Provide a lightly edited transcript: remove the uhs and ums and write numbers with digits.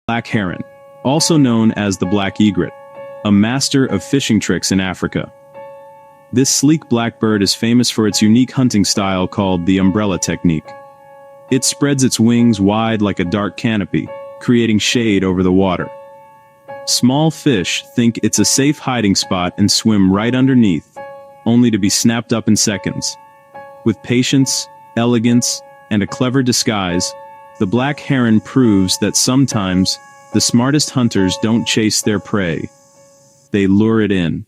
Black heron, also known as the black egret, a master of fishing tricks in Africa. This sleek black bird is famous for its unique hunting style called the umbrella technique. It spreads its wings wide like a dark canopy, creating shade over the water. Small fish think it's a safe hiding spot and swim right underneath, only to be snapped up in seconds. With patience, elegance, and a clever disguise, the black heron proves that sometimes the smartest hunters don't chase their prey. They lure it in.